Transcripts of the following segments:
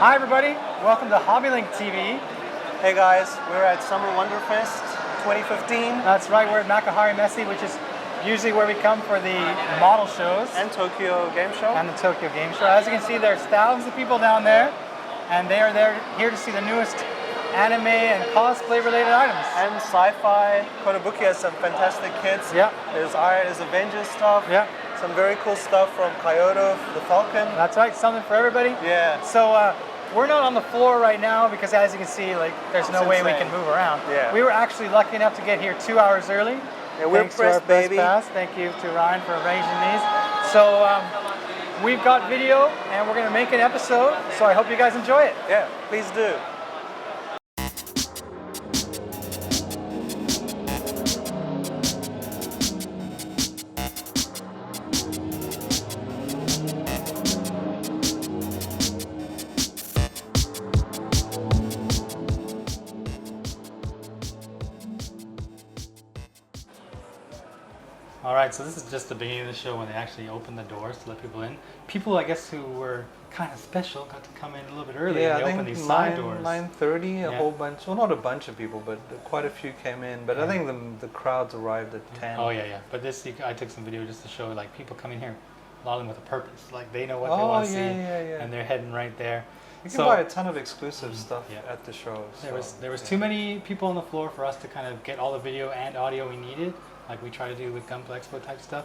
Hi everybody, welcome to HobbyLink TV. Hey guys, we're at Summer WonderFest 2015. That's right, we're at Makahari Messi, which is usually where we come for the model shows. And Tokyo Game Show. And the Tokyo Game Show. As you can see, there's thousands of people down there, and they are here to see the newest anime and cosplay related items. And sci-fi. Kotobukiya has some fantastic kits. Yeah. There's Avengers stuff. Yeah. Some very cool stuff from Kyoto, the Falcon. That's right, something for everybody. Yeah. So we're not on the floor right now because, as you can see, like there's no way we can move around. Yeah. We were actually lucky enough to get here 2 hours early. Yeah, we're Thanks to our pressed, baby. Press Pass. Thank you to Ryan for arranging these. So we've got video and we're going to make an episode. So I hope you guys enjoy it. Yeah, please do. All right, so this is just the beginning of the show when they actually opened the doors to let people in. People, I guess, who were kind of special got to come in a little bit early. Yeah, and they I opened think these side doors. 9:30, a whole bunch. Well, not a bunch of people, but quite a few came in. But I think the crowds arrived at 10. Oh yeah. But this, I took some video just to show like people coming here, a lot of them with a purpose. Like they know what they want to see, and they're heading right there. You can buy a ton of exclusive stuff at the show. There was too many people on the floor for us to kind of get all the video and audio we needed, like we try to do with Gunpla Expo type stuff.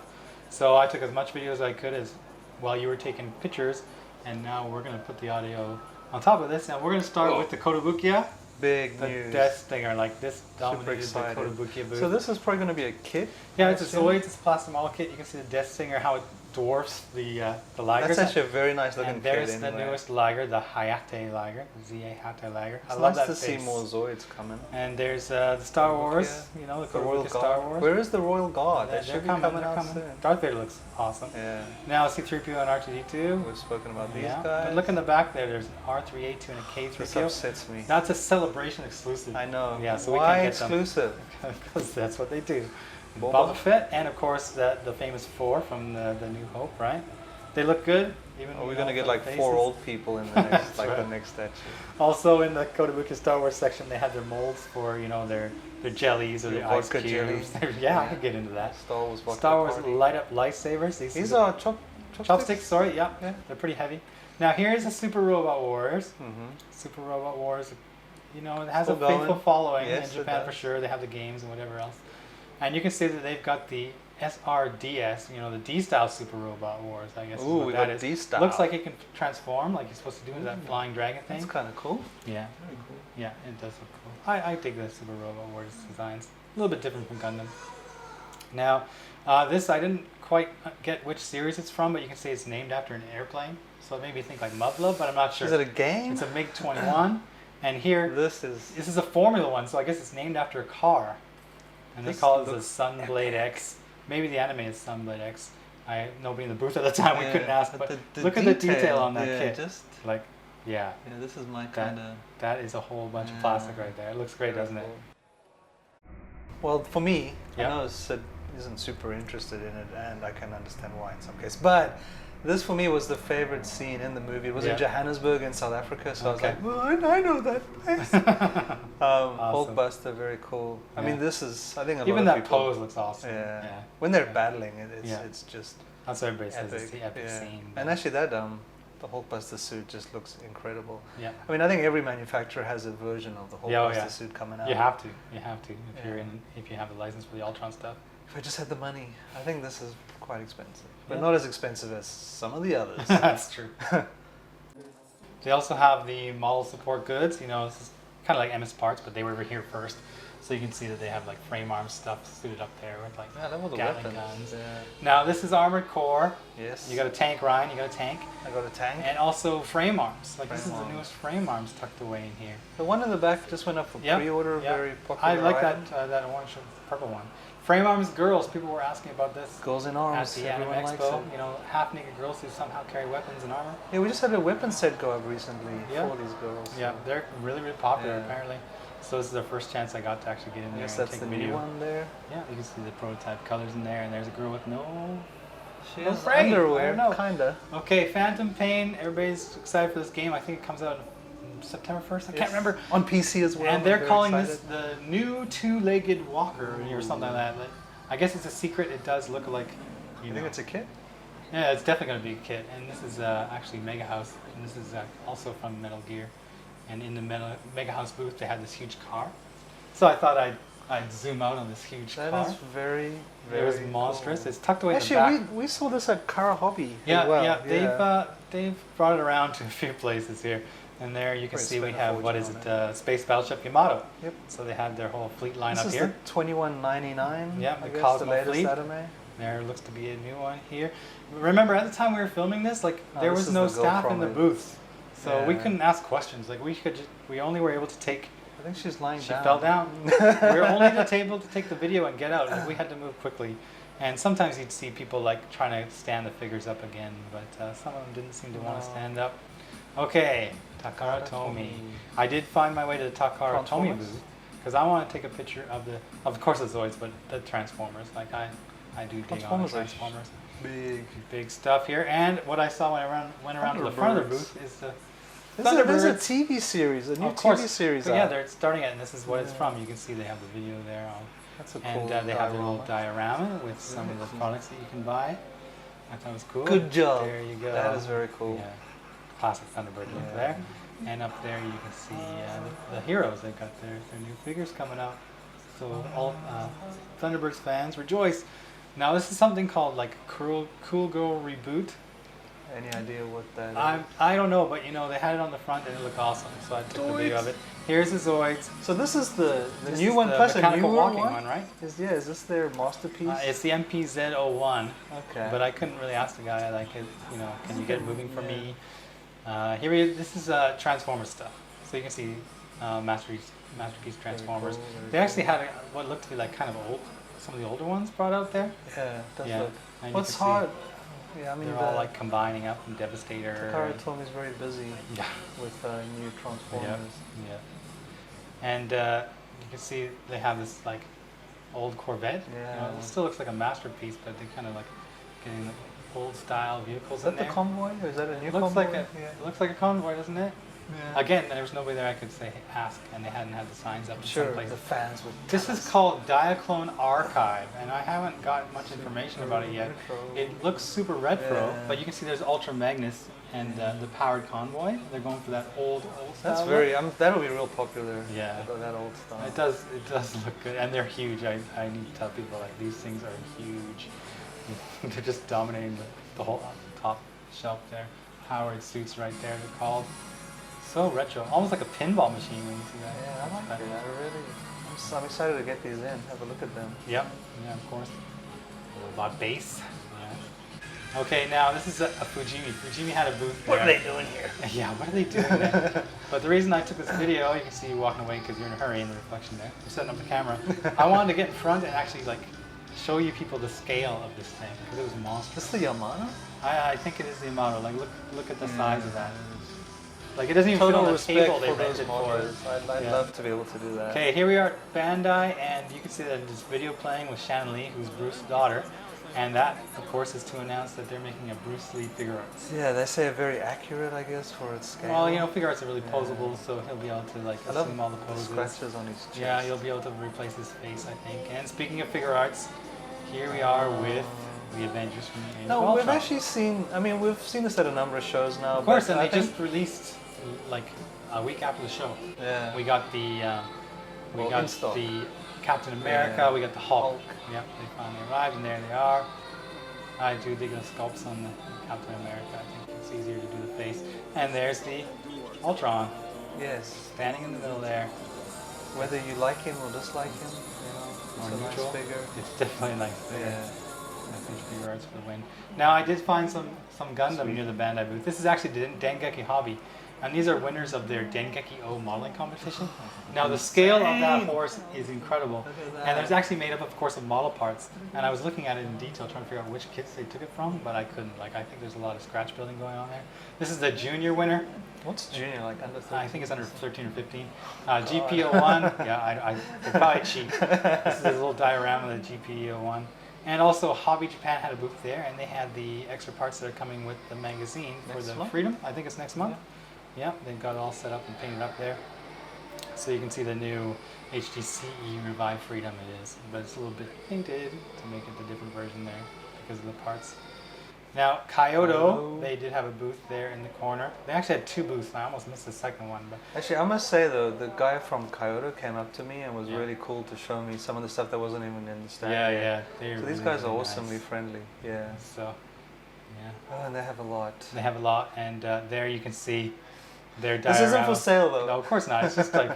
So I took as much video as I could as while you were taking pictures, and now we're going to put the audio on top of this. Now we're going to start with the Kotobukiya. Big the news. Death Stinger, like this dominated the Kotobukiya booth. So this is probably going to be a kit? Yeah, it's a Zoids, it's a plastic model kit. You can see the Death Stinger, how it dwarfs the Ligers. That's actually a very nice looking and kit. there's the newest Liger, the Hayate Liger, the Z-A-Hate Liger. It's I love nice that to see more Zoids coming. And there's the Star Wars, you know, the Royal Star Wars. Where is the Royal Guard? They should be coming out soon. Darth Vader looks awesome. Yeah. Now C-3PO and R2-D2. We've spoken about these guys. But look in the back there, there's an R3-A2 and a K-3PO. This upsets me. That's a Celebration exclusive. I know. Yeah, so why we can't get exclusive? Because that's what they do. Boba Fett, and of course the famous 4 from the New Hope, right? They look good. Even we're gonna get like faces. 4 old people in the next, like the next statue. Also in the Kotobukiya Star Wars section, they have their molds for their jellies or their ice cubes. Jellies. Yeah, I could get into that. Star Wars light up lightsabers. These are chopsticks. Sorry, yeah, they're pretty heavy. Now here's the Super Robot Wars. Super Robot Wars. You know, it has a faithful following in Japan for sure. They have the games and whatever else. And you can see that they've got the SRDS, the D-style Super Robot Wars, I guess. Ooh, we got D-style. Looks like it can transform, like you're supposed to do with that flying dragon thing. That's kind of cool. Yeah. Very cool. Yeah, it does look cool. I dig the Super Robot Wars designs. A little bit different from Gundam. Now, this I didn't quite get which series it's from, but you can see it's named after an airplane. So it made me think like Muv-Luv, but I'm not sure. Is it a game? It's a MiG-21. And here, this is a Formula One, so I guess it's named after a car. And they call it the Sunblade X. Maybe the anime is Sunblade X. Nobody in the booth at the time, we couldn't ask, but look at the detail on that kit. Yeah, this is my kind of... That is a whole bunch of plastic right there. It looks great, doesn't it? Well, for me, I know Sid isn't super interested in it, and I can understand why in some cases. But this, for me, was the favorite scene in the movie. It was in Johannesburg in South Africa, so I was like, well, I know that place. Awesome. Hulkbuster, very cool. I mean, this is, I think a lot of people... Even that pose looks awesome. Yeah. When they're battling, it's just that's what everybody says, it's the epic scene. And actually that, the Hulkbuster suit just looks incredible. Yeah. I mean, I think every manufacturer has a version of the Hulkbuster suit coming out. You have to. If you have the license for the Ultron stuff. If I just had the money, I think this is quite expensive, but not as expensive as some of the others. That's true. They also have the model support goods. This is kind of like MS Parts, but they were over here first. So you can see that they have like frame arm stuff suited up there with like Gatling guns. Yeah. Now this is Armored Core. Yes. You got a tank, Ryan. You got a tank. I got a tank. And also frame arms. Like this is the newest frame arms tucked away in here. The one in the back just went up for pre-order. Very popular. I like that orange purple one. Frame arms girls. People were asking about this. Girls in arms. At the Anime Expo. Half-naked girls who somehow carry weapons and armor. Yeah, we just had a weapon set go up recently for these girls. Yeah, they're really, really popular apparently. So this is the first chance I got to actually get in there and that's take the video. new one there. Yeah, you can see the prototype colors in there, and there's a girl with no She Well, has great. underwear, I don't know. kinda. Okay, Phantom Pain. Everybody's excited for this game. I think it comes out September 1st. I can't remember. On PC as well. And they're I'm calling very this excited. the new two-legged walker or something like that. I guess it's a secret. It does look like, You think it's a kit? Yeah, it's definitely going to be a kit. And this is actually MegaHouse. And this is also from Metal Gear. And in the MegaHouse booth, they had this huge car. So I thought I'd zoom out on this huge car. That is very, very It was monstrous. cool. It's tucked away Actually, in the back. we saw this at Car Hobby. Yeah, as well. yeah. They've brought it around to a few places here. And there you can Probably see we spent a have, what is fortune it, Space Battleship Yamato. Yep. So they have their whole fleet line This up is here. the 2199. Yeah, I the guess, Cosmo the latest fleet. anime. There looks to be a new one here. Remember, at the time we were filming this, like there this was is no the girl staff in from the it. booths, so we Yeah. couldn't ask questions. Like we only were able to take. I think she's lying She down. fell down. We were only able to take the video and get out. Like, we had to move quickly, and sometimes you'd see people like trying to stand the figures up again, but some of them didn't seem to want to stand up. Okay, Takara Tomy. I did find my way to the Takara Tomy Transformers? booth because I want to take a picture of course the Zoids, but the Transformers. Like I do dig on the Transformers are Transformers. Big. Stuff here. And what I saw when I went around to the front of the Thunderbirds. booth is the There's a Thunderbirds. TV series, a new Of course. TV series. But yeah, out. they're starting it, and this is what it's from. You can see they have the video there. That's a cool. And they have their little diorama. diorama with some of the products that you can buy. I thought it was cool. Good job. There you go. That is very cool. Yeah. Classic Thunderbird look Yeah. there. And up there you can see the heroes. They've got their new figures coming out. So all Thunderbirds fans, rejoice. Now this is something called like Cool Girl Reboot. Any idea what that is? I don't know, but you know they had it on the front and it looked awesome, so I took the video of it. Here's the Zoids. So this is the This new is one the plus a mechanical newer walking one? right? Is this their masterpiece? It's the MPZ01. Okay. But I couldn't really ask the guy, like, you know, can you get it moving for me? This is Transformers stuff. So you can see Masterpiece Transformers. Very cool, They actually had what looked to be like kind of old, some of the older ones brought out there. Yeah, it does Yeah. look. And you What's can see hard? Yeah, I mean They're all like combining up and Devastator. Takara Tomy's very busy Yeah. with new Transformers. Yeah. And you can see they have this like old Corvette. Yeah. You know, it still looks like a masterpiece, but they kind of like getting the old style vehicles Is that in the there. convoy or is that a new It looks convoy? like it looks like a convoy, doesn't it? Yeah. Again, there was nobody there I could say ask, and they hadn't had the signs up in Sure, some places. the fans would. This is called Diaclone Archive, and I haven't got much information about it yet. Retro. It looks super retro, Yeah. but you can see there's Ultra Magnus and the powered convoy. They're going for that old That's style very. look. That'll be real popular. Yeah. That old style. It does look good, and they're huge. I need to tell people like these things are huge. They're just dominating the whole top shelf there. Powered suits right there. They're called. So retro, almost like a pinball machine when you see that. Yeah, I like it. I really. I'm excited to get these in. Have a look at them. Yep, yeah, of course. A robot base. Yeah. Okay, now this is a Fujimi. Fujimi had a booth there. What are they doing here? Yeah, what are they doing there? But the reason I took this video, you can see you walking away because you're in a hurry in the reflection there. You're setting up the camera. I wanted to get in front and actually like show you people the scale of this thing because it was monstrous. Is this the Yamato? I think it is the Yamato. Like look at the size of that. Like it doesn't even fit Total on the respect table they for those rented for. models. I'd Yeah. love to be able to do that. Okay, here we are at Bandai, and you can see that this video playing with Shannon Lee, who's Bruce's daughter, and that, of course, is to announce that they're making a Bruce Lee figure arts. Yeah, they say very accurate, I guess, for its scale. Well, you know, figure arts are really posable, so he'll be able to like I love assume all the poses. scratches on his chest. Yeah, you'll be able to replace his face, I think. And speaking of figure arts, here we are with the Avengers from Age of No, we've Ultron. actually seen. I mean, we've seen this at a number of shows now. Of course, but and I they think- just released like a week after the show. Yeah. We got the in stock. the Captain America. Yeah. We got the Hulk. Hulk. Yep, they finally arrived, and there they are. I do dig the sculpts on the Captain America. I think it's easier to do the face. And there's the Ultron Yes. standing in the middle there. Whether you like him or dislike him, you know, Or it's a neutral. nice figure. It's definitely a nice figure. Yeah. I think figure arts for the win. Now I did find some Gundam near the Bandai booth. This is actually the Dengeki Hobby, and these are winners of their Dengeki O modeling competition. Now the scale of that horse is incredible, Look at that. and it's actually made up, of course, of model parts. And I was looking at it in detail, trying to figure out which kits they took it from, but I couldn't. Like I think there's a lot of scratch building going on there. This is the junior winner. What's junior like under 13? I think it's under 13 or 15. GP01, yeah, they're probably cheap. This is a little diorama of the GP01. And also, Hobby Japan had a booth there, and they had the extra parts that are coming with the magazine for the Freedom. I think it's next month. Yeah, they've got it all set up and painted up there. So you can see the new HDCE Revive Freedom it is, but it's a little bit painted to make it the different version there because of the parts. Now, Kyoto, they did have a booth there in the corner. They actually had 2 booths, and I almost missed the second one. But actually, I must say though, the guy from Kyoto came up to me and was really cool to show me some of the stuff that wasn't even in the stand. Yeah. So really, these guys are awesomely friendly. Yeah. So, yeah. Oh, and they have a lot. They have a lot, and there you can see their diorama. This isn't for sale though. No, of course not. It's just like,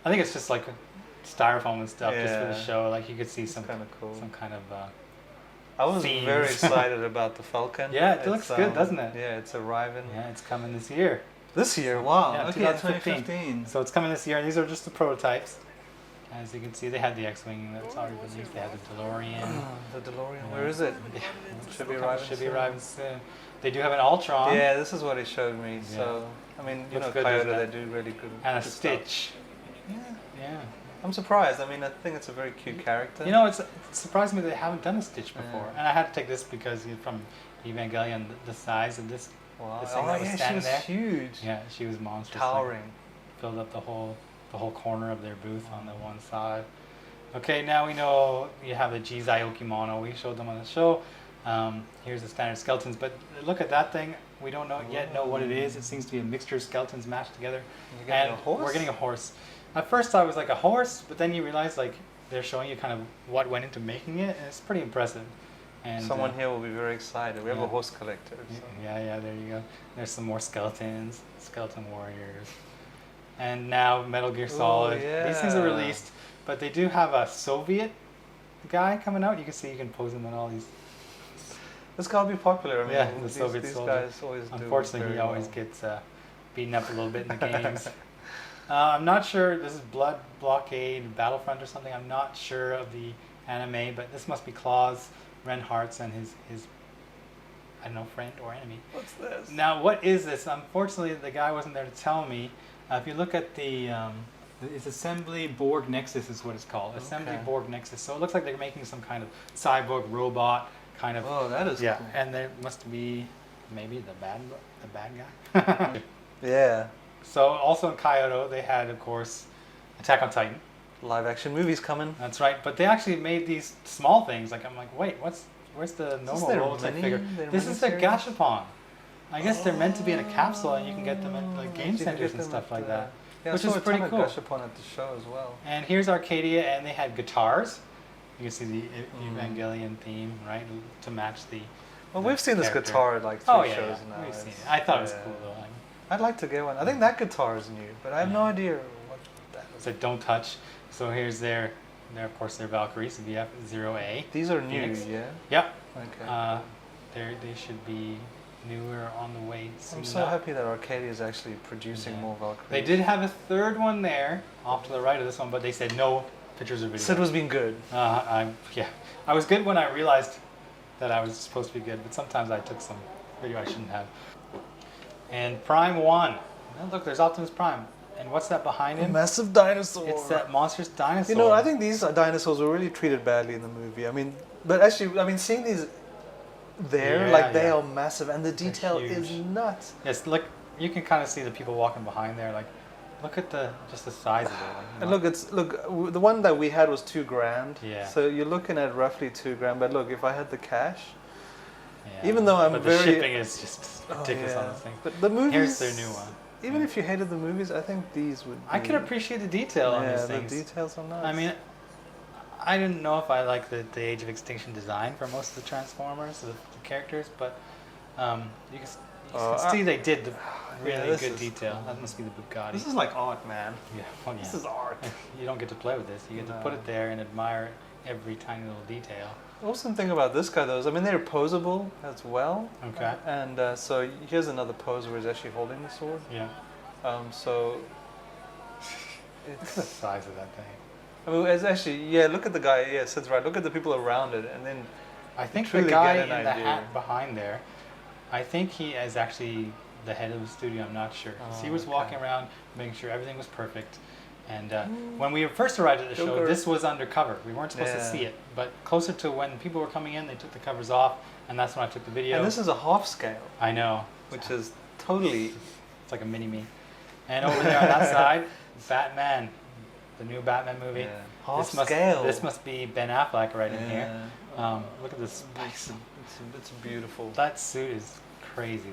I think it's just like styrofoam and stuff just for the show. Like you could see some kind of cool. Some kind of. I was very excited about the Falcon. Yeah, it looks good, doesn't it? Yeah, it's arriving. Yeah, it's coming this year. This year? Wow. Yeah, okay, 2015. So it's coming this year, and these are just the prototypes. As you can see, they had the X-Wing that's already released. They had the DeLorean. The DeLorean, where is it? Should be arriving soon. They do have an Ultron. Yeah, this is what he showed me. Yeah. So, I mean, you know, Kyoto, they do really good. And a Stitch. Yeah. I'm surprised. I mean, I think it's a very cute character. You know, it surprised me that they haven't done a Stitch before. And I had to take this because from Evangelion, the size of this, this thing that was standing there. She was huge. Yeah, she was monstrous. Towering. Like, filled up the whole corner of their booth on the one side. Okay, now we know you have the Jizai Okimono. We showed them on the show. Here's the standard skeletons, but look at that thing. We don't yet know what it is. It seems to be a mixture of skeletons mashed together. And a horse? We're getting a horse. At first I was like a horse, but then you realize like they're showing you kind of what went into making it, and it's pretty impressive. And someone here will be very excited. We have a horse collector. So. Yeah, there you go. There's some more skeletons, skeleton warriors. And now Metal Gear Solid. These things are released, but they do have a Soviet guy coming out. You can see you can pose him in all these. This gotta be popular. I mean, the Soviet these soldier. guys always Unfortunately, he always gets beaten up a little bit in the games. I'm not sure. This is Blood Blockade Battlefront or something. I'm not sure of the anime, but this must be Claus Reinhardt's and his I don't know, friend or enemy. What's this? Now, what is this? Unfortunately, the guy wasn't there to tell me. If you look at it's Assembly Borg Nexus is what it's called. Okay. Assembly Borg Nexus. So it looks like they're making some kind of cyborg robot kind of. Oh, that is cool. And there must be maybe the bad guy. Yeah. So also in Kyoto, they had, of course, Attack on Titan. Live action movies coming. That's right. But they actually made these small things. Like I'm like, wait, where's the normal Robotech figure? This is their Gashapon. I guess they're meant to be in a capsule, and you can get them at like game centers and stuff like that, which is pretty cool. Gashapon at the show as well. And here's Arcadia, and they had guitars. You can see the Evangelion theme, right, to match the. Well, we've seen this guitar at like 3 shows now. We've seen it. I thought it was cool though. I'd like to get one. I think that guitar is new, but I have no idea what that is. So don't touch. So here's their of course their Valkyries, VF-0A. These are new, Phoenix. yeah? Yep. Okay. They should be newer on the way soon. I'm so happy that Arcadia is actually producing more Valkyries. They did have a third one there, off to the right of this one, but they said no pictures or videos. Said was being good. I was good when I realized that I was supposed to be good, but sometimes I took some video I shouldn't have. And Prime 1. Oh, look, there's Optimus Prime. And what's that behind him? A massive dinosaur. It's that monstrous dinosaur. You know, I think these dinosaurs were really treated badly in the movie. I mean, but actually, I mean, seeing these there, they are massive, and the detail is nuts. Yes, look, you can kind of see the people walking behind there. Like, look at just the size of it. Like, and look, the one that we had was $2,000. Yeah. So you're looking at roughly $2,000. But look, if I had the cash. Yeah. Even though I'm the shipping is just ridiculous on this thing. But the movies. Here's their new one. Even if you hated the movies, I think these would. I could appreciate the detail on these things. Yeah, the details are nice. I mean, I didn't know if I like the Age of Extinction design for most of the Transformers, the characters, but you can see they did the really good detail. That must be the Bugatti. This is like art, man. Yeah, well, This is art. You don't get to play with this. You get to put it there and admire every tiny little detail. The awesome thing about this guy, though, is they're posable as well. Okay. And so here's another pose where he's actually holding the sword. Yeah. So look at the size of that thing. I mean, it's actually look at the guy. Yeah, sits right. Look at the people around it, and then I think the guy in the hat behind there, I think he is actually the head of the studio. I'm not sure. He was walking around making sure everything was perfect. And when we first arrived at the show, Joker. this was undercover. We weren't supposed to see it. But closer to when people were coming in, they took the covers off, and that's when I took the video. And this is a half scale. I know. Which is totally... It's like a mini-me. And over there on that side, Batman. The new Batman movie. Yeah. Half scale. This must be Ben Affleck right in here. Look at this. It's beautiful. That suit is crazy.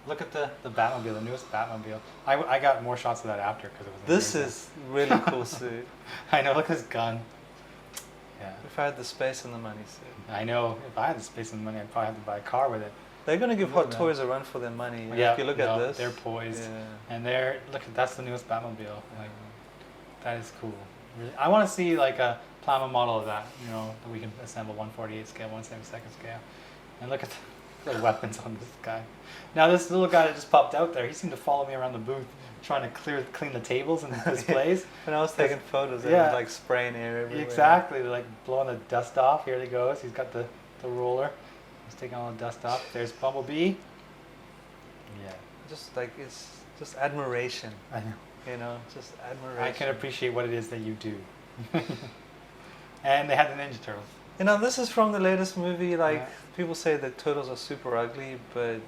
Look at the Batmobile, the newest Batmobile. I got more shots of that after because it was. This is really cool suit. I know. Look at his gun. Yeah. If I had the space and the money suit. I know. If I had the space and the money, I'd probably have to buy a car with it. They're going to give Hot Toys a run for their money. Yeah. If you look at this. They're poised. Yeah. And that's the newest Batmobile. Like, that is cool. Really, I want to see like a Plum model of that. You know, that we can assemble 1/48 scale, 1/72 scale. And look at the weapons on this guy. Now this little guy that just popped out there, he seemed to follow me around the booth, trying to clean the tables and the displays. When I was taking photos, they was like spraying air everywhere. Exactly, they're like blowing the dust off. Here he goes. He's got the roller. He's taking all the dust off. There's Bumblebee. Yeah. Just like it's just admiration. I know. You know, just admiration. I can appreciate what it is that you do. And they had the Ninja Turtles. You know, this is from the latest movie. Like people say that turtles are super ugly, but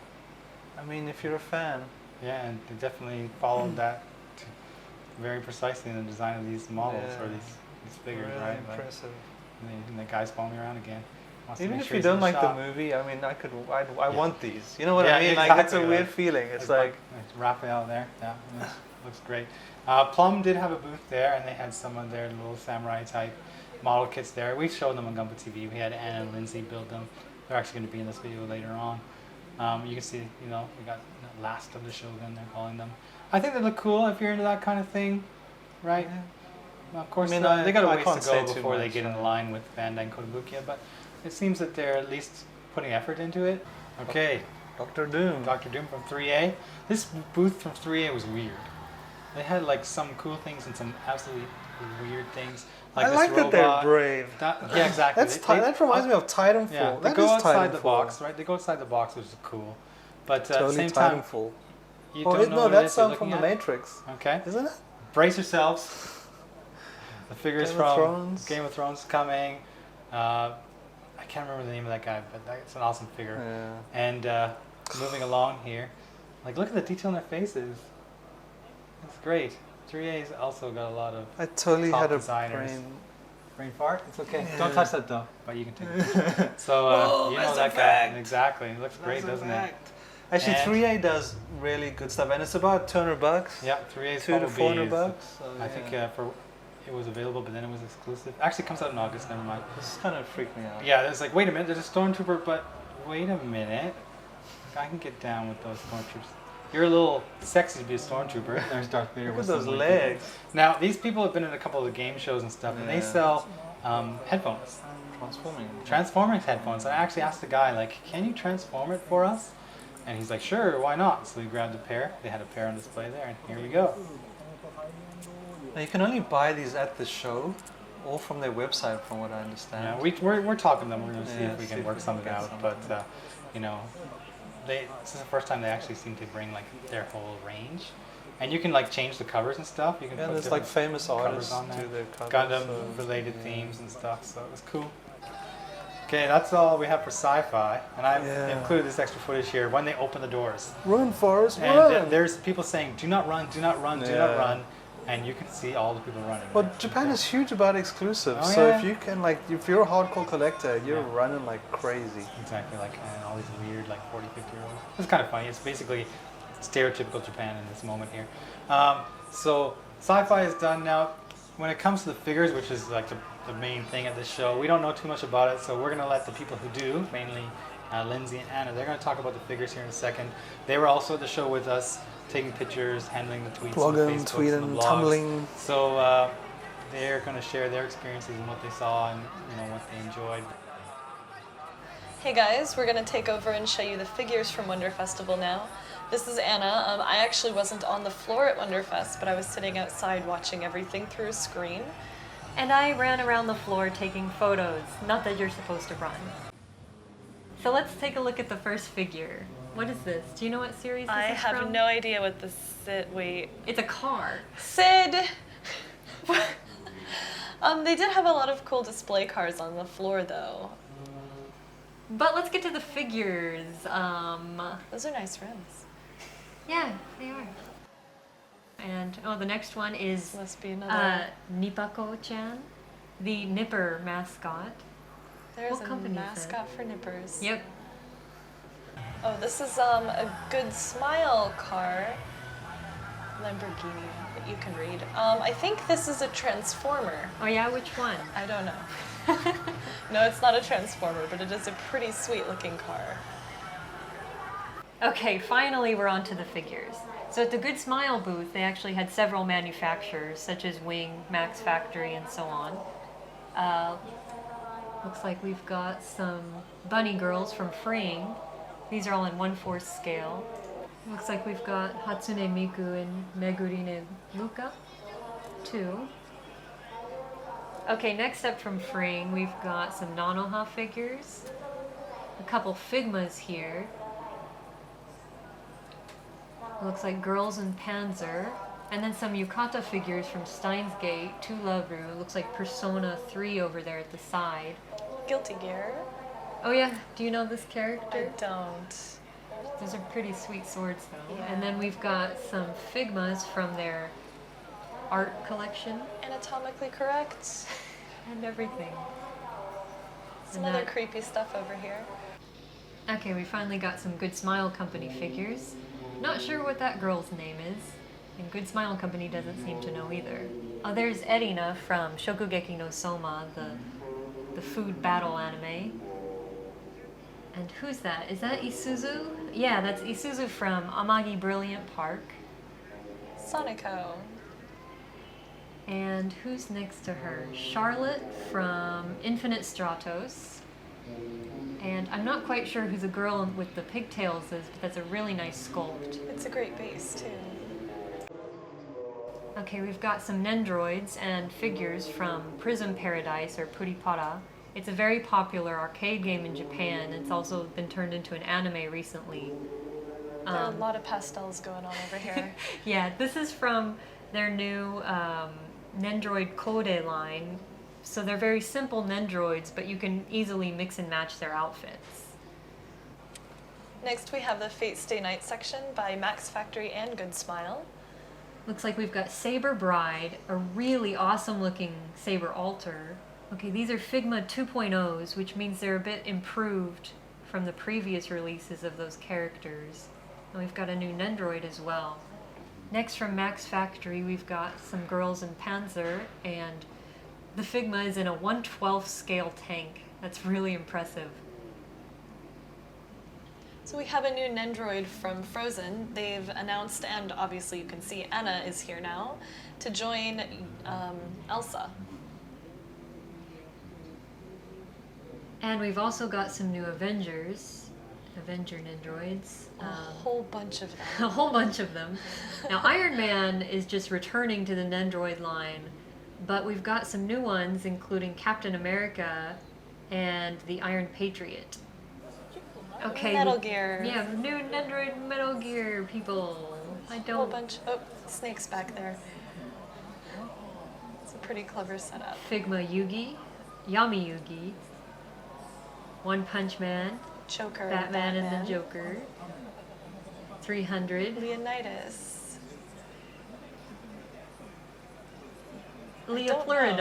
I mean, if you're a fan. Yeah, and they definitely followed that very precisely in the design of these models or these figures, really right? Impressive. And the guy's following me around again. Even if you don't like the movie, I mean, I want these. You know what I mean? Exactly. Like it's a weird feeling. It's like Raphael there. Yeah, looks great. Plum did have a booth there, and they had some of their little samurai type model kits there. We showed them on Gumbo TV. We had Anna and Lindsay build them. They're actually going to be in this video later on. You can see, you know, we got the last of the Shogun, they're calling them. I think they look cool if you're into that kind of thing, right? Well, of course, they got a ways to go before they get in line with Bandai and Kotobukiya, but it seems that they're at least putting effort into it. Okay. Dr. Doom. Dr. Doom from 3A. This booth from 3A was weird. They had like some cool things and some absolutely weird things. Like I this like robot. that they're brave. Yeah, exactly. That reminds me of Titanfall. Yeah, they that go is outside the Titanfall. box, right? They go outside the box, which is cool. But at Totally the same time, Titanfall. you don't know what it that's is you're some from looking the at. Matrix. Okay. Isn't it? Brace yourselves. The figures Game of from Thrones. Game of Thrones coming. I can't remember the name of that guy, but it's an awesome figure. Yeah. And moving along here, like look at the detail in their faces. It's great. 3A's also got a lot of I totally top had a designers. Brain fart? It's okay. Yeah. Don't touch that though, but you can take it. So you know that guy. Exactly. It looks great, doesn't it? Actually, And 3A does really good stuff, and it's about $200. Yeah, 3A's $200 to Bumblebee $400. is- So, I think it was available, but then it was exclusive. Actually, it comes out in August. Never mind. this kind of freaked me out. Yeah, it's like, wait a minute, there's a stormtrooper, but wait a minute. I can get down with those stormtroopers. You're a little sexy to be a stormtrooper. There's Darth Vader. Look with at those some legs. Now, these people have been in a couple of the game shows and stuff, and they sell headphones. Transformers headphones. I actually asked the guy, like, can you transform it for us? And he's like, sure, why not? So we grabbed a pair. They had a pair on display there, and here we go. Now, you can only buy these at the show or from their website, from what I understand. Yeah, we're talking to them. We're going to see Yeah, if we see can if work we can something get out. something. But, you know, this is the first time they actually seem to bring, like, their whole range. And you can, like, change the covers and stuff. You can put there's like different famous covers artists on there. do their covers. Gundam-related themes and stuff, so it was cool. Okay, that's all we have for sci-fi. And I've included this extra footage here when they open the doors. Run, Forrest, And run! there's people saying, do not run, do not run, do not run. And you can see all the people running. Well, Japan is huge about exclusives, Oh, so yeah. if you can, like, if you're a hardcore collector, you're running like crazy. Exactly, like all these weird, like 40, 50-year-olds. It's kind of funny. It's basically stereotypical Japan in this moment here. So sci-fi is done now. When it comes to the figures, which is like the main thing at this show, we don't know too much about it, so we're going to let the people who do, mainly Lindsay and Anna, they're going to talk about the figures here in a second. They were also at the show with us, taking pictures, handling the tweets, and the Blogging, Facebooks, tweeting, and the blogs. tumbling. So they're going to share their experiences and what they saw and what they enjoyed. Hey guys, we're going to take over and show you the figures from Wonder Festival now. This is Anna. I actually wasn't on the floor at WonderFest, but I was sitting outside watching everything through a screen. And I ran around the floor taking photos. Not that you're supposed to run. So let's take a look at the first figure. What is this? Do you know what series this I is have from? no idea what this is. Wait. It's a car. Sid! They did have a lot of cool display cars on the floor, though. But let's get to the figures. Those are nice rims. Yeah, they are. And the next one is Must be another. Nippako-chan, the Nipper mascot. There's what a company mascot for nippers. Yep. Oh, this is a Good Smile car. Lamborghini that you can read. I think this is a Transformer. Oh yeah, which one? I don't know. No, it's not a Transformer, but it is a pretty sweet looking car. Okay, finally we're on to the figures. So at the Good Smile booth, they actually had several manufacturers, such as Wing, Max Factory, and so on. Looks like we've got some bunny girls from Freeing. These are all in 1/4 scale. Looks like we've got Hatsune Miku and Megurine Luka, too. Okay, next up from Freeing, we've got some Nanoha figures. A couple Figmas here. Looks like Girls in Panzer. And then some Yukata figures from Steins Gate, 2 Lovru. Looks like Persona 3 over there at the side. Guilty Gear. Oh yeah, do you know this I character? don't. Those are pretty sweet swords though. Yeah. And then we've got some Figmas from their art collection Anatomically correct. and everything. Some And other that- creepy stuff over here. Okay, we finally got some Good Smile Company figures. Not sure what that girl's name is, and Good Smile Company doesn't seem to know either. Oh, there's Erina from Shokugeki no Soma, the food battle anime. And who's that? Is that Isuzu? Yeah, that's Isuzu from Amagi Brilliant Park. Sonico. And who's next to her? Charlotte from Infinite Stratos. And I'm not quite sure who the girl with the pigtails is, but that's a really nice sculpt. It's a great base, too. Okay, we've got some Nendoroids and figures from Prism Paradise, or Puripara. It's a very popular arcade game in Japan. It's also been turned into an anime recently. There are a lot of pastels going on over here. Yeah, this is from their new Nendoroid Code line. So they're very simple Nendoroids, but you can easily mix and match their outfits. Next, we have the Fate Stay Night section by Max Factory and Good Smile. Looks like we've got Saber Bride, a really awesome looking Saber Alter. Okay, these are Figma 2.0s, which means they're a bit improved from the previous releases of those characters. And we've got a new Nendoroid as well. Next from Max Factory, we've got some Girls in Panzer, and the Figma is in a 1/12 scale tank. That's really impressive. So we have a new Nendoroid from Frozen. They've announced, and obviously you can see Anna is here now, to join Elsa. And we've also got some new Avengers, Avenger Nendoroids. A whole bunch of them. A whole bunch of them. Now Iron Man is just returning to the Nendoroid line, but we've got some new ones, including Captain America and the Iron Patriot. Okay. Metal Gear. Yeah, new Nendoroid Metal Gear people. I A whole don't. bunch. Oh, Snake's back there. It's a pretty clever setup. Figma Yugi, Yami Yugi, One Punch Man, Joker. Batman and the Joker, 300, Leonidas. Leah don't Pleurodon,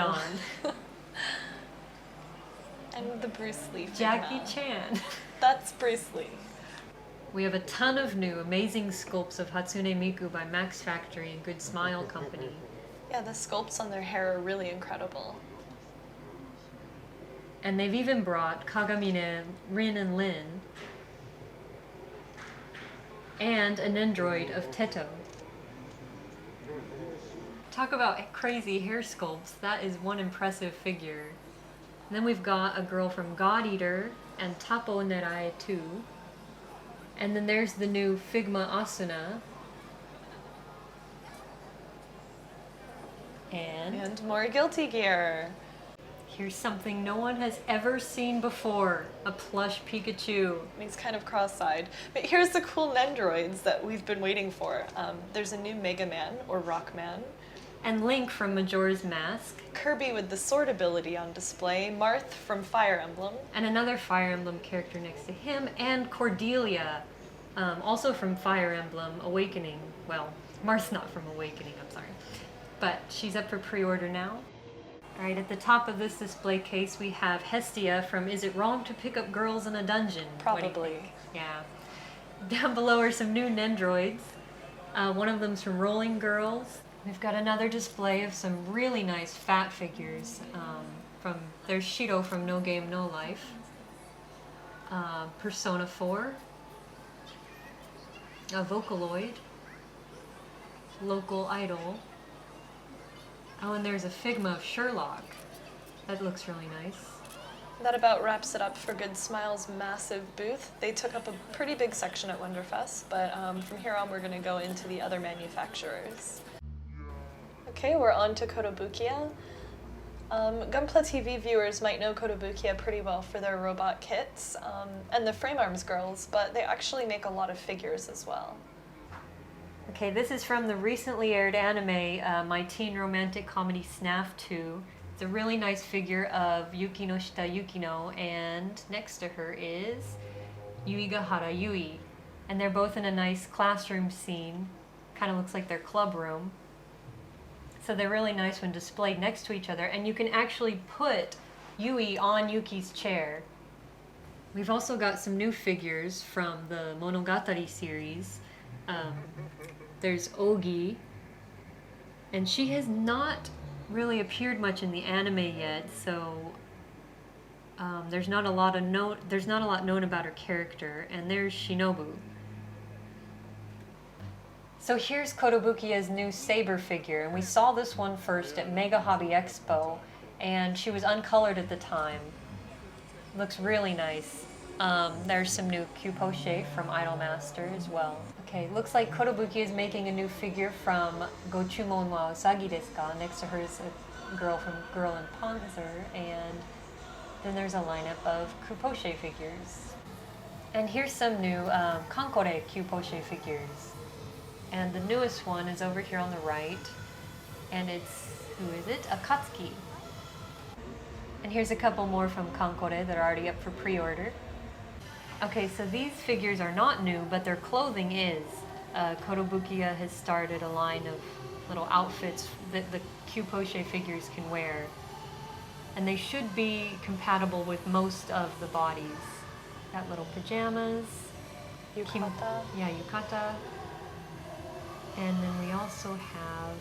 know. And the Bruce Lee Figma. Jackie Chan. That's Bruce Lee. We have a ton of new amazing sculpts of Hatsune Miku by Max Factory and Good Smile Company. Yeah, the sculpts on their hair are really incredible. And they've even brought Kagamine, Rin, and Lin, and a Nendoroid of Teto. Talk about crazy hair sculpts. That is one impressive figure. And then we've got a girl from God Eater and Tapo Nerai 2. And then there's the new Figma Asuna. And more Guilty Gear. here's something no one has ever seen before. A plush Pikachu. He's kind of cross-eyed. But here's the cool Nendoroids that we've been waiting for. There's a new Mega Man, or Rock Man. and Link from Majora's Mask, Kirby with the sword ability on display, Marth from Fire Emblem, and another Fire Emblem character next to him, and Cordelia, also from Fire Emblem Awakening. Well, Marth's not from Awakening, I'm sorry. But she's up for pre-order now. Alright, at the top of this display case we have Hestia from Is It Wrong to Pick Up Girls in a Dungeon? probably. Yeah. Down below are some new Nendoroids. One of them's from Rolling Girls. We've got another display of some really nice fat figures. There's Shido from No Game No Life. Persona 4. A Vocaloid. Local Idol. Oh, and there's a Figma of Sherlock. That looks really nice. That about wraps it up for Good Smile's massive booth. They took up a pretty big section at WonderFest, but from here on we're going to go into the other manufacturers. Okay, we're on to Kotobukiya. Gunpla TV viewers might know Kotobukiya pretty well for their robot kits and the Frame Arms girls, but they actually make a lot of figures as well. Okay, this is from the recently aired anime, My Teen Romantic Comedy SNAF 2. It's a really nice figure of Yukino Shita Yukino, and next to her is Yuigahara Yui. And they're both in a nice classroom scene. Kind of looks like their club room. So they're really nice when displayed next to each other, and you can actually put Yui on Yuki's chair. We've also got some new figures from the Monogatari series. There's Ogi, and she has not really appeared much in the anime yet, so there's not a lot known about her character. And there's Shinobu. So here's Kotobukiya's new Saber figure, and we saw this one first at Mega Hobby Expo, and she was uncolored at the time. Looks really nice. There's some new Cu-poche from Idolmaster as well. Okay, looks like Kotobukiya is making a new figure from Gochumon wa Usagi desu ka. Next to her is a girl from Girl in Panzer, and then there's a lineup of Cu-poche figures. And here's some new Kankore Cu-poche figures. And the newest one is over here on the right, and it's, who is it? Akatsuki. And here's a couple more from Kankore that are already up for pre-order. Okay, so these figures are not new, but their clothing is. Kotobukiya has started a line of little outfits that the Cu-poche figures can wear. And they should be compatible with most of the bodies. Got little pajamas. Yukata. Yukata. And then we also have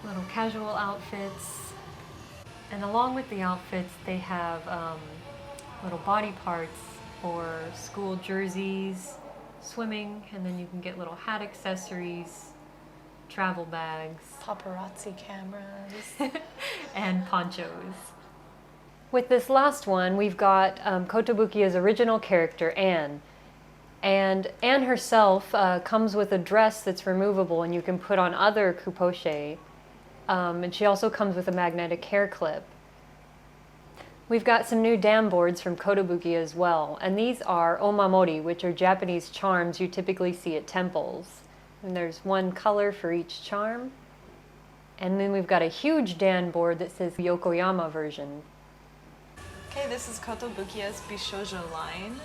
little casual outfits. And along with the outfits, they have little body parts for school jerseys, swimming, and then you can get little hat accessories, travel bags, Paparazzi cameras, and ponchos. With this last one, we've got Kotobukiya's original character, Anne. And Anne herself comes with a dress that's removable and you can put on other Cu-poche. And she also comes with a magnetic hair clip. We've got some new dam boards from Kotobukiya as well. And these are omamori, which are Japanese charms you typically see at temples. And there's one color for each charm. And then we've got a huge dam board that says Yokoyama version. Okay, this is Kotobukiya's Bishoujo line.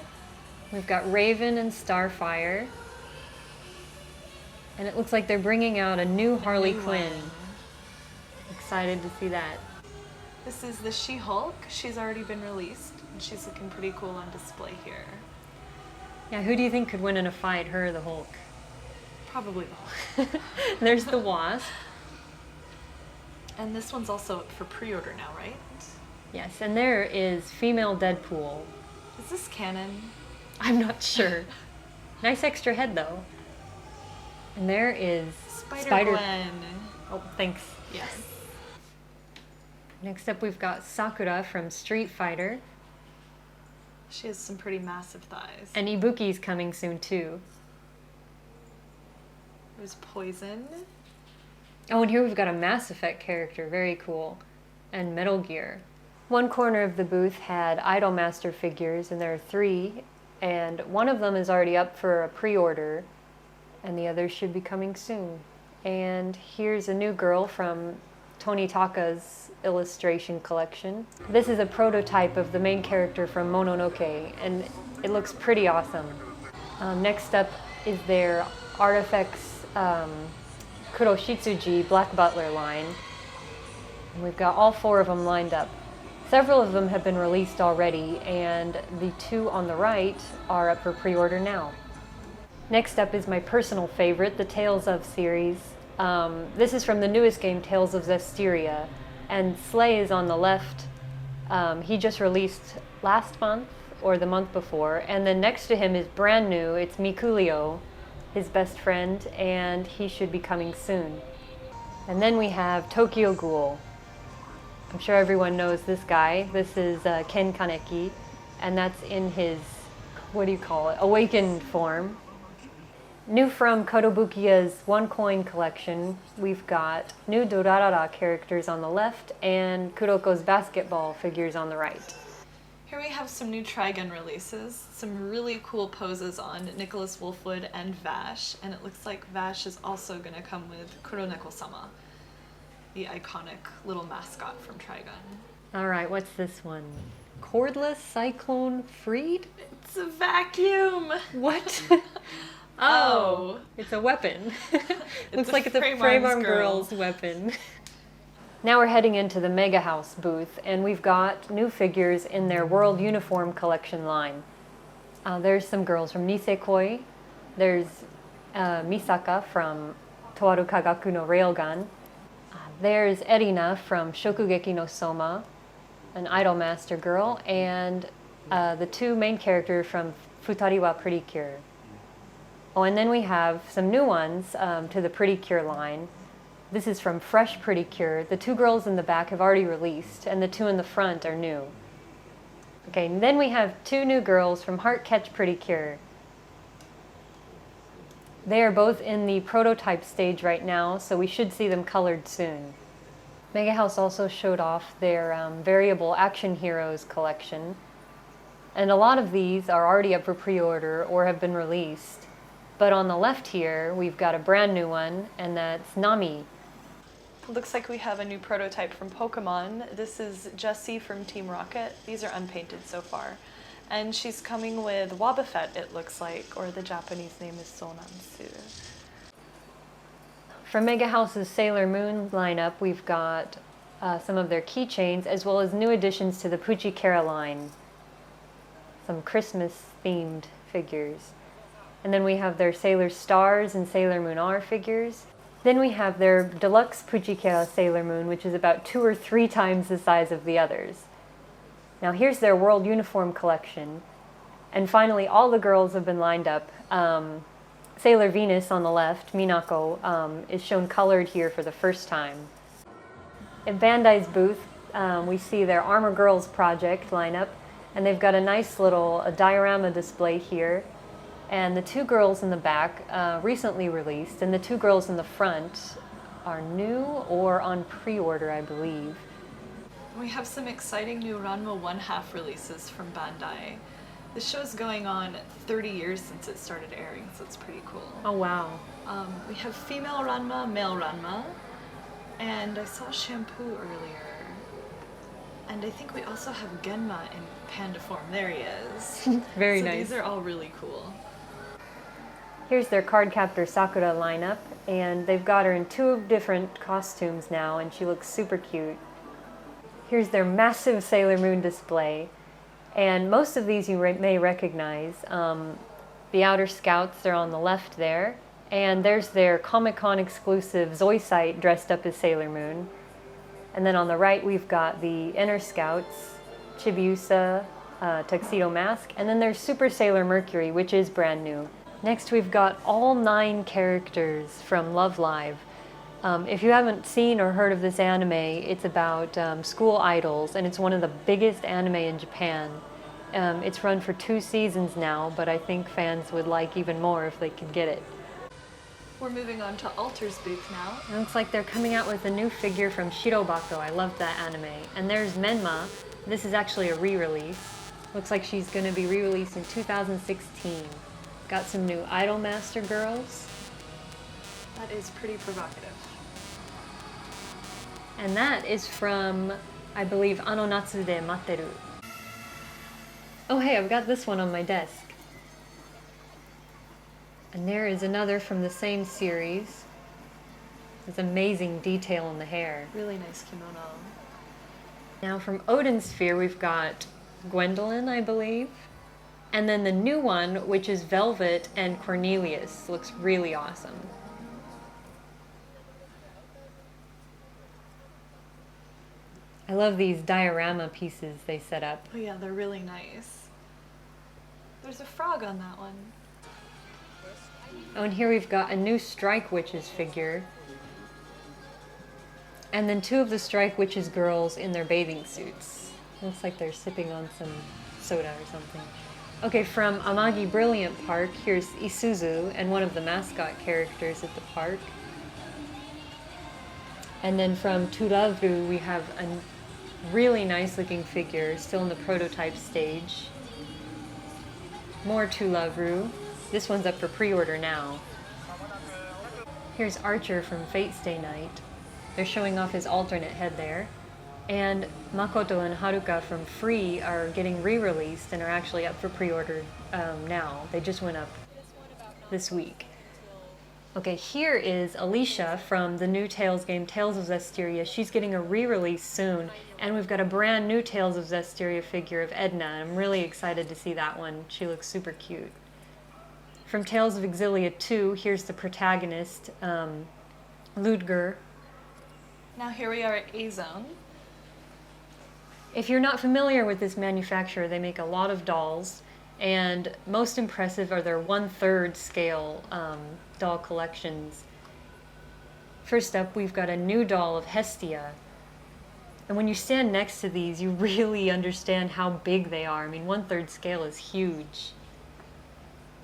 We've got Raven and Starfire. And it looks like they're bringing out a new Harley Quinn. Excited to see that. This is the She-Hulk. She's already been released, and she's looking pretty cool on display here. Yeah, who do you think could win in a fight, her or the Hulk? Probably the Hulk. There's the Wasp. And this one's also up for pre-order now, right? Yes, and there is female Deadpool. Is this canon? I'm not sure. Nice extra head, though. And there is Spider-Gwen. Oh, thanks. Yes. Next up, we've got Sakura from Street Fighter. She has some pretty massive thighs. And Ibuki's coming soon, too. There's Poison. Oh, and here we've got a Mass Effect character. Very cool. And Metal Gear. One corner of the booth had Idolmaster figures, and there are 3. And one of them is already up for a pre-order, and the other should be coming soon. And here's a new girl from Tony Taka's illustration collection. This is a prototype of the main character from Mononoke, and it looks pretty awesome. Next up is their Artifacts Kuroshitsuji Black Butler line. And we've got all 4 of them lined up. Several of them have been released already, and the 2 on the right are up for pre-order now. Next up is my personal favorite, the Tales of series. This is from the newest game, Tales of Zestiria, and Slay is on the left. He just released last month or the month before, and then next to him is brand new. It's Mikulio, his best friend, and he should be coming soon. And then we have Tokyo Ghoul. I'm sure everyone knows this guy. This is Ken Kaneki, and that's in his, what do you call it, awakened form. New from Kotobukiya's One Coin collection, we've got new Dorarara characters on the left and Kuroko's basketball figures on the right. Here we have some new Trigun releases, some really cool poses on Nicholas Wolfwood and Vash, and it looks like Vash is also going to come with Kuroneko-sama, the iconic little mascot from Trigun. All right, what's this one? Cordless Cyclone Freed? It's a vacuum! What? Oh, it's a weapon. Looks like it's a Frame Arm Girl's weapon. Now we're heading into the MegaHouse booth, and we've got new figures in their World Uniform Collection line. There's some girls from Nisekoi. There's Misaka from Toaru Kagaku no Railgun. There's Erina from Shokugeki no Soma, an Idol Master girl, and the 2 main characters from Futari wa Pretty Cure. Oh, and then we have some new ones to the Pretty Cure line. This is from Fresh Pretty Cure. The 2 girls in the back have already released, and the 2 in the front are new. Okay, and then we have 2 new girls from Heart Catch Pretty Cure. They are both in the prototype stage right now, so we should see them colored soon. MegaHouse also showed off their Variable Action Heroes collection, and a lot of these are already up for pre-order or have been released. But on the left here, we've got a brand new one, and that's Nami. Looks like we have a new prototype from Pokemon. This is Jessie from Team Rocket. These are unpainted so far. And she's coming with Wobbuffet, it looks like, or the Japanese name is Sonansu. From MegaHouse's Sailor Moon lineup, we've got some of their keychains, as well as new additions to the Puchikara line. Some Christmas-themed figures. And then we have their Sailor Stars and Sailor Moon R figures. Then we have their deluxe Puchikara Sailor Moon, which is about 2 or 3 times the size of the others. Now here's their World Uniform collection. And finally, all the girls have been lined up. Sailor Venus on the left, Minako, is shown colored here for the first time. At Bandai's booth, we see their Armor Girls project lineup, and they've got a nice little diorama display here. And the 2 girls in the back recently released, and the 2 girls in the front are new or on pre-order, I believe. We have some exciting new Ranma 1/2 releases from Bandai. This show's going on 30 years since it started airing, so it's pretty cool. Oh, wow. We have female Ranma, male Ranma, and I saw Shampoo earlier. And I think we also have Genma in panda form. There he is. Very so nice. These are all really cool. Here's their Cardcaptor Sakura lineup, and they've got her in 2 different costumes now, and she looks super cute. Here's their massive Sailor Moon display, and most of these you may recognize. The Outer Scouts are on the left there, and there's their Comic-Con exclusive Zoisite dressed up as Sailor Moon. And then on the right we've got the Inner Scouts, Chibiusa, Tuxedo Mask, and then there's Super Sailor Mercury, which is brand new. Next we've got all 9 characters from Love Live. If you haven't seen or heard of this anime, it's about school idols, and it's one of the biggest anime in Japan. It's run for 2 seasons now, but I think fans would like even more if they could get it. We're moving on to Alter's booth now. It looks like they're coming out with a new figure from Shirobako. I love that anime. And there's Menma. This is actually a re-release. Looks like she's going to be re-released in 2016. Got some new Idol Master girls. That is pretty provocative. And that is from, I believe, Ano Natsu de Matteru. Oh hey, I've got this one on my desk. And there is another from the same series. There's amazing detail in the hair. Really nice kimono. Now from Odin Sphere we've got Gwendolyn, I believe. And then the new one, which is Velvet and Cornelius, looks really awesome. I love these diorama pieces they set up. Oh yeah, they're really nice. There's a frog on that one. Oh, and here we've got a new Strike Witches figure. And then two of the Strike Witches girls in their bathing suits. Looks like they're sipping on some soda or something. Okay, from Amagi Brilliant Park, here's Isuzu and one of the mascot characters at the park. And then from Turavru, we have a really nice looking figure, still in the prototype stage. More Turavru. This one's up for pre-order now. Here's Archer from Fate Stay Night. They're showing off his alternate head there. And Makoto and Haruka from Free are getting re-released and are actually up for pre-order now. They just went up this week. Okay, here is Alicia from the new Tales game, Tales of Zestiria. She's getting a re-release soon, and we've got a brand new Tales of Zestiria figure of Edna. I'm really excited to see that one. She looks super cute. From Tales of Exilia 2, here's the protagonist, Ludger. Now here we are at Azone. If you're not familiar with this manufacturer, they make a lot of dolls, and most impressive are their 1/3 scale doll collections. First up, we've got a new doll of Hestia. And when you stand next to these, you really understand how big they are. I mean, 1/3 scale is huge.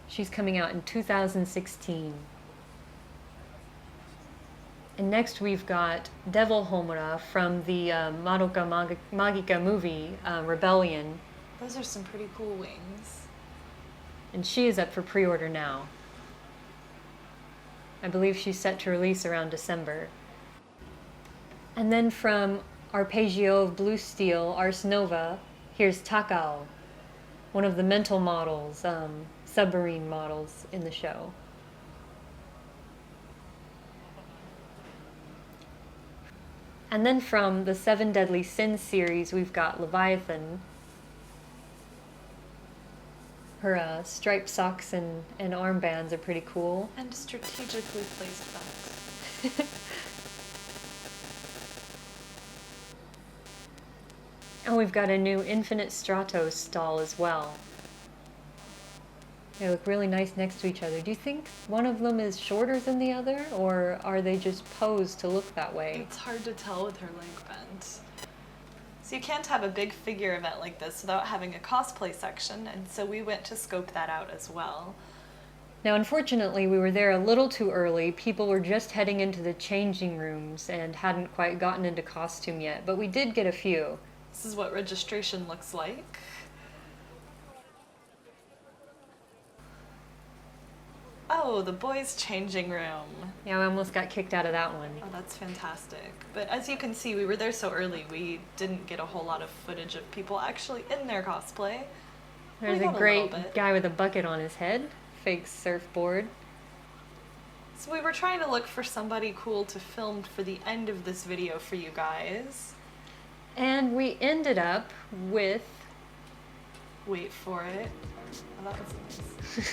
She's coming out in 2016. And next we've got Devil Homura from the Madoka Magica movie, Rebellion. Those are some pretty cool wings. And she is up for pre-order now. I believe she's set to release around December. And then from Arpeggio of Blue Steel, Ars Nova, here's Takao, one of the mental models, submarine models in the show. And then from the Seven Deadly Sins series, we've got Leviathan. Her striped socks and armbands are pretty cool. And strategically placed bags. And we've got a new Infinite Stratos doll as well. They look really nice next to each other. Do you think one of them is shorter than the other, or are they just posed to look that way? It's hard to tell with her leg bend. So you can't have a big figure event like this without having a cosplay section, and so we went to scope that out as well. Now, unfortunately, we were there a little too early. People were just heading into the changing rooms and hadn't quite gotten into costume yet, but we did get a few. This is what registration looks like. Oh, the boys' changing room. Yeah, we almost got kicked out of that one. Oh, that's fantastic. But as you can see, we were there so early, we didn't get a whole lot of footage of people actually in their cosplay. There's a great guy with a bucket on his head, fake surfboard. So we were trying to look for somebody cool to film for the end of this video for you guys. And we ended up with... Wait for it. Oh, that was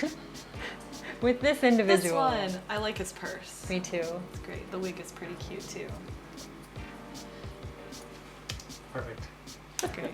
nice. with this individual. This one. I like his purse. Me too. It's great. The wig is pretty cute too. Perfect. Okay.